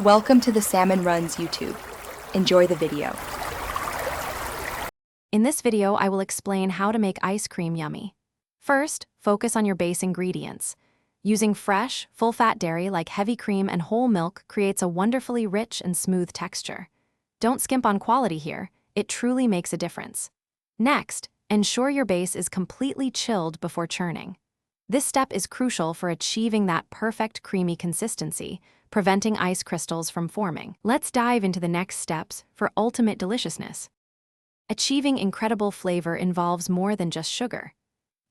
Welcome to the Salmon Runs YouTube. Enjoy the video. In this video, I will explain how to make ice cream yummy. First, focus on your base ingredients. Using fresh, full-fat dairy like heavy cream and whole milk creates a wonderfully rich and smooth texture. Don't skimp on quality here, it truly makes a difference. Next, ensure your base is completely chilled before churning. This step is crucial for achieving that perfect creamy consistency, preventing ice crystals from forming. Let's dive into the next steps for ultimate deliciousness. Achieving incredible flavor involves more than just sugar.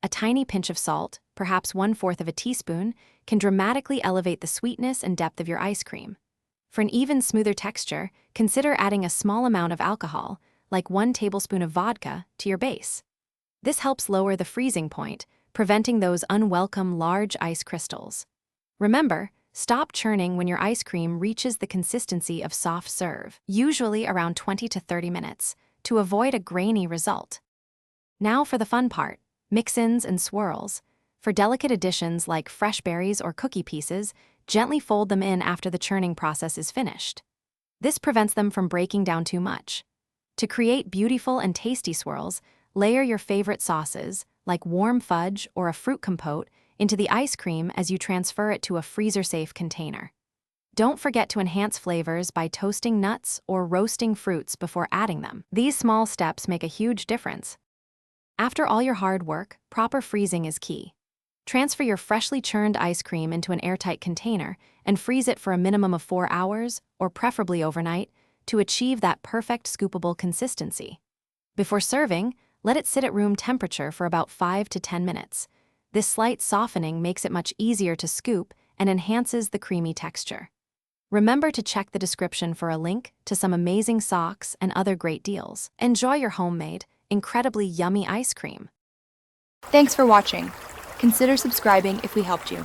A tiny pinch of salt, perhaps 1/4 of a teaspoon, can dramatically elevate the sweetness and depth of your ice cream. For an even smoother texture, consider adding a small amount of alcohol, like 1 tablespoon of vodka, to your base. This helps lower the freezing point, preventing those unwelcome large ice crystals. Remember, stop churning when your ice cream reaches the consistency of soft serve, usually around 20 to 30 minutes, to avoid a grainy result. Now for the fun part, mix-ins and swirls. For delicate additions like fresh berries or cookie pieces, gently fold them in after the churning process is finished. This prevents them from breaking down too much. To create beautiful and tasty swirls, layer your favorite sauces, like warm fudge or a fruit compote, into the ice cream as you transfer it to a freezer-safe container. Don't forget to enhance flavors by toasting nuts or roasting fruits before adding them. These small steps make a huge difference. After all your hard work, proper freezing is key. Transfer your freshly churned ice cream into an airtight container and freeze it for a minimum of 4 hours, or preferably overnight, to achieve that perfect scoopable consistency. Before serving, let it sit at room temperature for about 5 to 10 minutes. This slight softening makes it much easier to scoop and enhances the creamy texture. Remember to check the description for a link to some amazing socks and other great deals. Enjoy your homemade, incredibly yummy ice cream. Thanks for watching. Consider subscribing if we helped you.